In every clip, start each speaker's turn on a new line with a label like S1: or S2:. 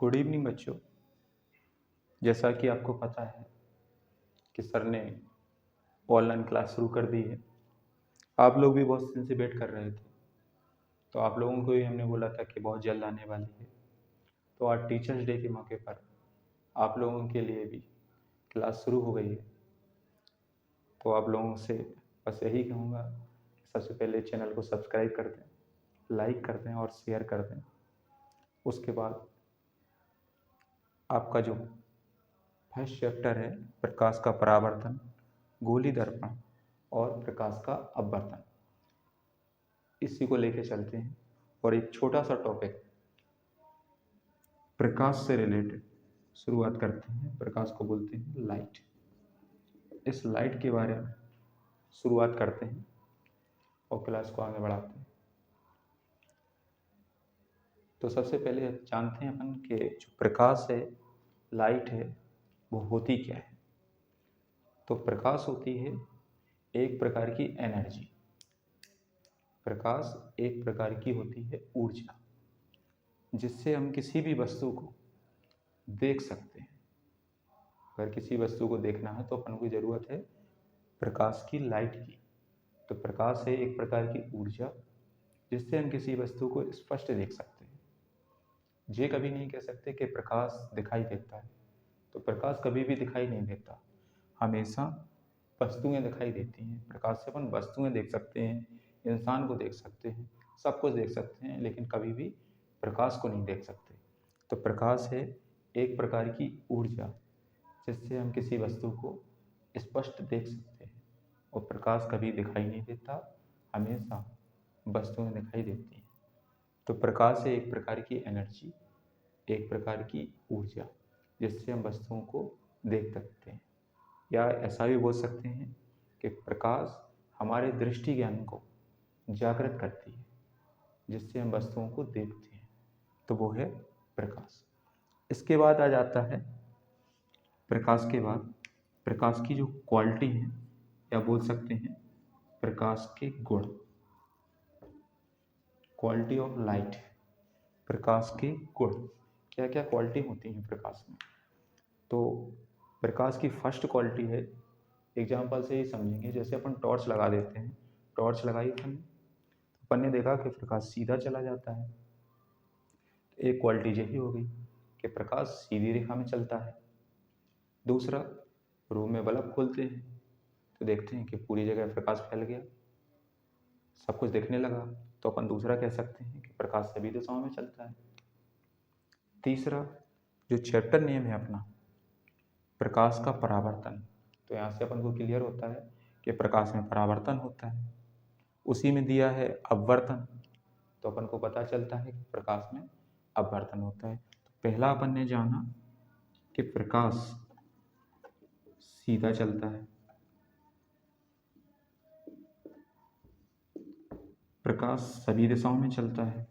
S1: Good evening बच्चों। जैसा कि आपको पता है कि सर ने ऑनलाइन क्लास शुरू कर दी है। आप लोग भी बहुत दिन से वेट कर रहे थे, तो आप लोगों को भी हमने बोला था कि बहुत जल्द आने वाली है। तो आज टीचर्स डे के मौके पर आप लोगों के लिए भी क्लास शुरू हो गई है। तो आप लोगों से बस यही कहूँगा कि सबसे पहले चैनल को सब्सक्राइब कर दें, लाइक कर दें और शेयर कर दें। उसके बाद आपका जो फर्स्ट चैप्टर है प्रकाश का परावर्तन, गोली दर्पण और प्रकाश का अपवर्तन, इसी को लेके चलते हैं। और एक छोटा सा टॉपिक प्रकाश से रिलेटेड शुरुआत करते हैं। प्रकाश को बोलते हैं लाइट। इस लाइट के बारे में शुरुआत करते हैं और क्लास को आगे बढ़ाते हैं। तो सबसे पहले जानते हैं अपन कि जो प्रकाश है, लाइट है, वो होती क्या है। तो प्रकाश होती है एक प्रकार की एनर्जी। प्रकाश एक प्रकार की होती है ऊर्जा, जिससे हम किसी भी वस्तु को देख सकते हैं। अगर किसी वस्तु को देखना है तो अपन को ज़रूरत है प्रकाश की, लाइट की। तो प्रकाश है एक प्रकार की ऊर्जा, जिससे हम किसी वस्तु को स्पष्ट देख सकते हैं। ये कभी नहीं कह सकते कि प्रकाश दिखाई देता है, तो प्रकाश कभी भी दिखाई नहीं देता, हमेशा वस्तुएं दिखाई देती हैं। प्रकाश से अपन वस्तुएं देख सकते हैं, इंसान को देख सकते हैं, सब कुछ देख सकते हैं, लेकिन कभी भी प्रकाश को नहीं देख सकते। तो प्रकाश है एक प्रकार की ऊर्जा, जिससे हम किसी वस्तु को स्पष्ट देख सकते हैं। और प्रकाश कभी दिखाई नहीं देता, हमेशा वस्तुएं दिखाई देती हैं। तो प्रकाश है एक प्रकार की एनर्जी, एक प्रकार की ऊर्जा, जिससे हम वस्तुओं को देख सकते हैं। या ऐसा भी बोल सकते हैं कि प्रकाश हमारे दृष्टि ज्ञान को जागृत करती है, जिससे हम वस्तुओं को देखते हैं। तो वो है प्रकाश। इसके बाद आ जाता है, प्रकाश के बाद प्रकाश की जो क्वालिटी है, या बोल सकते हैं प्रकाश के गुण, क्वालिटी ऑफ लाइट। प्रकाश के गुण, क्या क्या क्वालिटी होती है प्रकाश में। तो प्रकाश की फर्स्ट क्वालिटी है, एग्जाम्पल से ही समझेंगे। जैसे अपन टॉर्च लगा देते हैं, टॉर्च लगाई अपन ने देखा कि प्रकाश सीधा चला जाता है। तो एक क्वालिटी यही हो गई कि प्रकाश सीधी रेखा में चलता है। दूसरा, रूम में बल्ब खोलते हैं तो देखते हैं कि पूरी जगह प्रकाश फैल गया, सब कुछ दिखने लगा। तो अपन दूसरा कह सकते हैं कि प्रकाश सभी दिशाओं में चलता है। तीसरा, जो चैप्टर नेम है अपना प्रकाश का परावर्तन, तो यहाँ से अपन को क्लियर होता है कि प्रकाश में परावर्तन होता है। उसी में दिया है अपवर्तन, तो अपन को पता चलता है कि प्रकाश में अपवर्तन होता है। तो पहला अपन ने जाना कि प्रकाश सीधा चलता है, प्रकाश सभी दिशाओं में चलता है,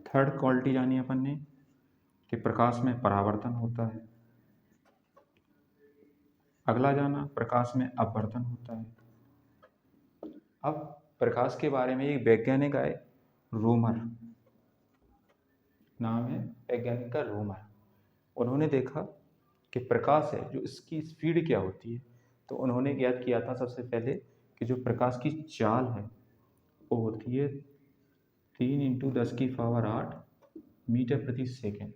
S1: थर्ड क्वालिटी जानी अपन ने कि प्रकाश में परावर्तन होता है। अगला जाना प्रकाश में अपवर्तन होता है। अब प्रकाश के बारे में एक वैज्ञानिक आए, रोमर नाम है वैज्ञानिक का, रोमर। उन्होंने देखा कि प्रकाश है जो इसकी स्पीड क्या होती है। तो उन्होंने ज्ञात किया था सबसे पहले कि जो प्रकाश की चाल है वो होती है 3 × 10⁸ मीटर प्रति सेकेंड।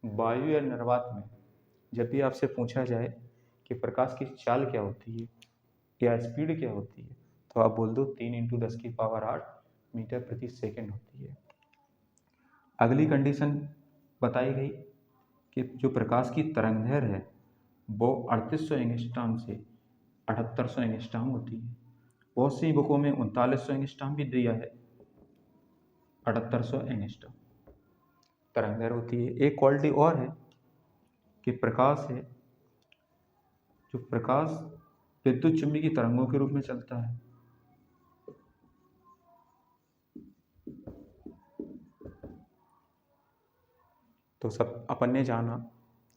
S1: वायु या निर्वात में जब भी आपसे पूछा जाए कि प्रकाश की चाल क्या होती है या स्पीड क्या होती है, तो आप बोल दो 3 × 10⁸ मीटर प्रति सेकेंड होती है। अगली कंडीशन बताई गई कि जो प्रकाश की तरंगदैर्घ्य है वो 3800 एंगस्ट्रॉम से 7800 एंगस्ट्रॉम होती है। बहुत सी बुकों में 3900 एंगस्ट्रॉम भी दिया है, 7800 एंगस्ट्रॉम तरंगदैर्घ्य होती है। एक क्वालिटी और है कि प्रकाश है जो प्रकाश विद्युत चुम्बकीय तरंगों के रूप में चलता है। तो सब अपन ने जाना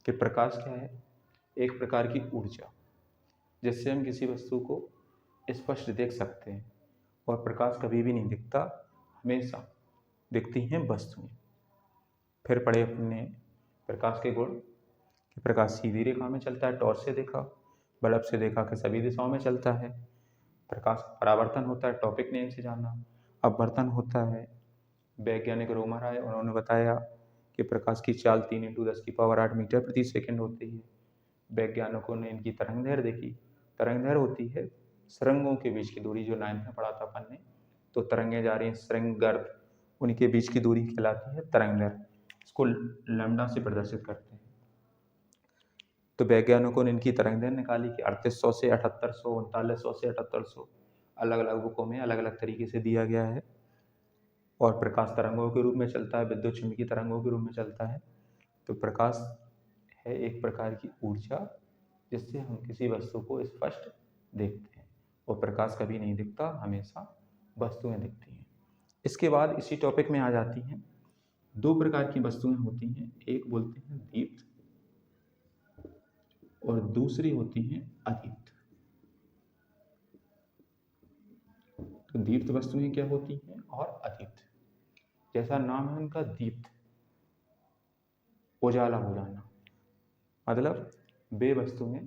S1: कि प्रकाश क्या है, एक प्रकार की ऊर्जा, जिससे हम किसी वस्तु को स्पष्ट देख सकते हैं। और प्रकाश कभी भी नहीं दिखता, हमेशा दिखती हैं वस्तुएं। फिर पढ़े अपने प्रकाश के गुण कि प्रकाश सीधी रेखा में चलता है, टॉर्च से देखा, बल्ब से देखा कि सभी दिशाओं में चलता है। प्रकाश परावर्तन होता है, टॉपिक नेम से जाना। अपवर्तन होता है, वैज्ञानिक रोमर आए, उन्होंने बताया कि प्रकाश की चाल 3 × 10⁸ मीटर प्रति सेकंड होती है। वैज्ञानिकों ने इनकी तरंग-दैर्घ्य देखी। तरंग-दैर्घ्य होती है सुरंगों के बीच की दूरी, जो 9th में पढ़ा था अपन ने। तो तरंगें जा रही हैं, सुरंग गर्त, उनके बीच की दूरी कहलाती है तरंग-दैर्घ्य। इसको लैम्डा से प्रदर्शित करते हैं। तो वैज्ञानिकों ने इनकी तरंग-दैर्घ्य निकाली कि 3800 से 7800, 3900 से 7800, अलग अलग बुकों में अलग अलग तरीके से दिया गया है। और प्रकाश तरंगों के रूप में चलता है, विद्युत चुम्बकीय तरंगों के रूप में चलता है। तो प्रकाश है एक प्रकार की ऊर्जा, जिससे हम किसी वस्तु को स्पष्ट देखते हैं। और प्रकाश कभी नहीं दिखता, हमेशा वस्तुएं दिखती हैं। इसके बाद इसी टॉपिक में आ जाती हैं 2 प्रकार की वस्तुएं होती हैं। एक बोलते हैं दीप्त और दूसरी होती हैं अदीप्त। तो दीप्त वस्तुएं क्या होती हैं और अदीप्त। जैसा नाम है उनका, दीप्त, उजाला हो जाना, मतलब वे वस्तुएं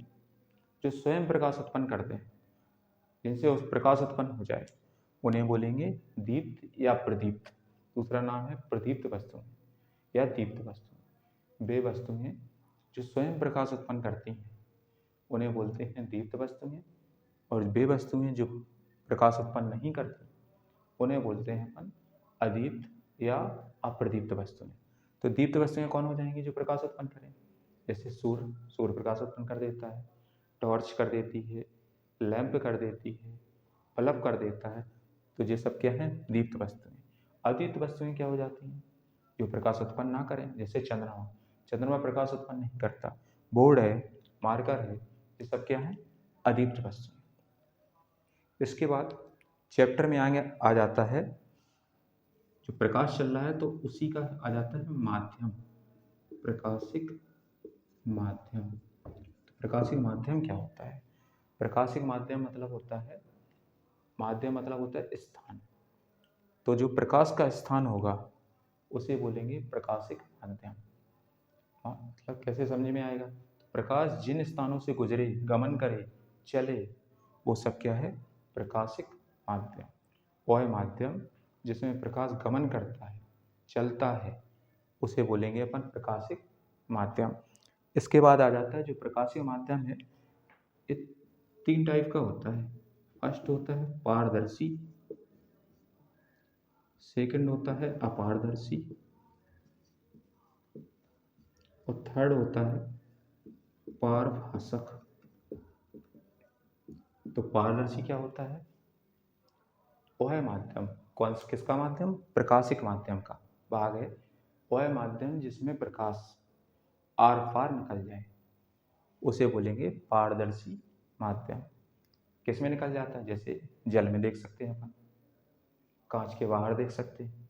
S1: जो स्वयं प्रकाश उत्पन्न करते हैं, जिनसे उस प्रकाश उत्पन्न हो जाए, उन्हें बोलेंगे दीप्त या प्रदीप्त। दूसरा नाम है प्रदीप्त वस्तुएं या दीप्त वस्तुएं। वे वस्तुएं जो स्वयं प्रकाश उत्पन्न करती हैं, उन्हें बोलते हैं दीप्त वस्तुएं। और वे वस्तुएं जो प्रकाश उत्पन्न नहीं करती, उन्हें बोलते हैं अपन अदीप्त या अप्रदीप्त वस्तुएं। तो दीप्त वस्तुएं कौन हो जाएंगी? जो प्रकाश उत्पन्न करें। जैसे सूर्य प्रकाश उत्पन्न कर देता है, टॉर्च कर देती है, लैंप कर देती है, बल्ब कर देता है। तो ये सब क्या है? दीप्त वस्तुएं। अदीप्त वस्तुएं क्या हो जाती हैं? जो प्रकाश उत्पन्न ना करें। जैसे चंद्रमा प्रकाश उत्पन्न नहीं करता। बोर्ड है, मार्कर है, ये सब क्या है? अदीप्त वस्तुएं। इसके बाद चैप्टर में आगे आ जाता है जो प्रकाश चल रहा है, तो उसी का आ जाता है माध्यम, प्रकाशिक माध्यम। तो प्रकाशिक माध्यम क्या होता है? प्रकाशिक माध्यम मतलब होता है, माध्यम मतलब होता है स्थान। तो जो प्रकाश का स्थान होगा उसे बोलेंगे प्रकाशिक माध्यम। हाँ, मतलब कैसे समझ में आएगा? प्रकाश जिन स्थानों से गुजरे, गमन करे, चले, वो सब क्या है? प्रकाशिक माध्यम। वह माध्यम जिसमें प्रकाश गमन करता है, चलता है, उसे बोलेंगे अपन प्रकाशिक माध्यम। इसके बाद आ जाता है जो प्रकाशिक माध्यम है, ये 3 टाइप का होता है। फर्स्ट होता है पारदर्शी, सेकंड होता है अपारदर्शी, और थर्ड होता है पारभासक। तो पारदर्शी क्या होता है? वह माध्यम, किसका माध्यम? प्रकाशिक माध्यम का भाग है। वह माध्यम जिसमें प्रकाश आर पार निकल जाए, उसे बोलेंगे पारदर्शी माध्यम। किस में निकल जाता है? जैसे जल में देख सकते हैं अपन, कांच के बाहर देख सकते हैं।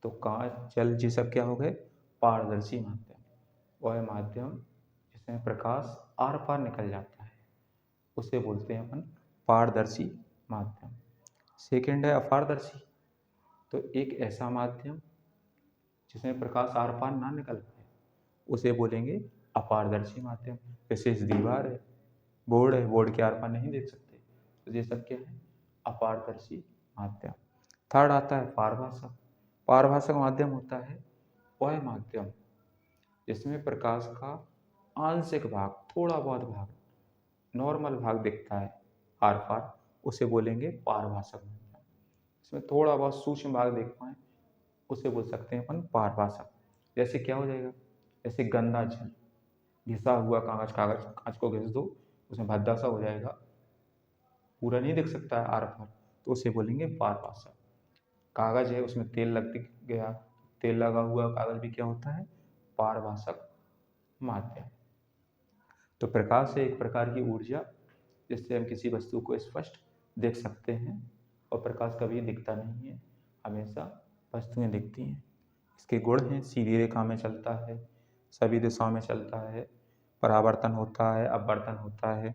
S1: तो कांच, जल, ये सब क्या हो गए? पारदर्शी माध्यम। वह माध्यम जिसमें प्रकाश आर पार निकल जाता है, उसे बोलते हैं अपन पारदर्शी माध्यम। सेकेंड है अपारदर्शी। तो एक ऐसा माध्यम जिसमें प्रकाश आर पार ना निकल पाए, उसे बोलेंगे अपारदर्शी माध्यम। जैसे इस दीवार है, बोर्ड है, बोर्ड के आर पार नहीं देख सकते, तो ये सब क्या है? अपारदर्शी माध्यम। थर्ड आता है पारभासक। पारभासक माध्यम होता है वह माध्यम जिसमें प्रकाश का आंशिक भाग, थोड़ा बहुत भाग, नॉर्मल भाग दिखता है आर पार, उसे बोलेंगे पारभासक माध्यम। इसमें थोड़ा बहुत सूक्ष्म भाग देख पाए, उसे बोल सकते हैं अपन पारभासक। जैसे क्या हो जाएगा? जैसे गंदा जल, घिसा हुआ कांच को घिस दो, उसमें भद्दा सा हो जाएगा, पूरा नहीं दिख सकता है आर पार, तो उसे बोलेंगे पारभासक। कागज है, उसमें तेल लग गया, तेल लगा हुआ कागज भी क्या होता है? पारभासक माध्यम। तो प्रकाश है एक प्रकार की ऊर्जा, जिससे हम किसी वस्तु को स्पष्ट देख सकते हैं। और प्रकाश कभी दिखता नहीं है, हमेशा वस्तुएं दिखती हैं। इसके गुण हैं, सीधी रेखा में चलता है, सभी दिशाओं में चलता है, परावर्तन होता है, अपवर्तन होता है,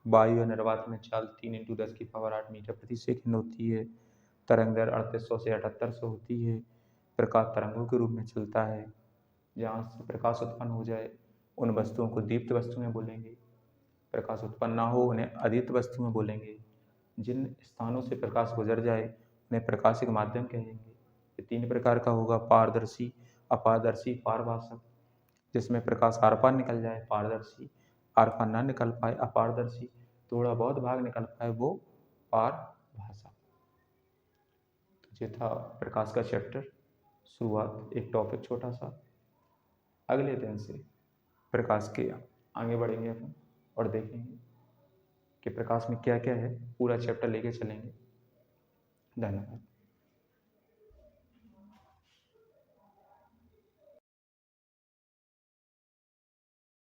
S1: वायु या निर्वात में चाल 3×10⁸ मीटर प्रति सेकंड होती है। तरंग दर 3800 से 7800 होती है। प्रकाश तरंगों के रूप में चलता है। जहाँ से प्रकाश उत्पन्न हो जाए उन वस्तुओं को दीप्त वस्तुएं बोलेंगे। प्रकाश उत्पन्न ना हो उन्हें अदीप्त वस्तुएं बोलेंगे। जिन स्थानों से प्रकाश गुजर जाए उन्हें प्रकाशिक माध्यम कहेंगे। ये 3 प्रकार का होगा, पारदर्शी, अपारदर्शी, पारभाषक। जिसमें प्रकाश आर पार निकल जाए पारदर्शी, आर पार ना निकल पाए अपारदर्शी, थोड़ा बहुत भाग निकल पाए वो पारभाषक। तो ये था प्रकाश का चैप्टर, शुरुआत, एक टॉपिक छोटा सा। अगले दिन से प्रकाश के आगे बढ़ेंगे अपन और देखेंगे कि प्रकाश में क्या क्या है, पूरा चैप्टर लेके चलेंगे। धन्यवाद।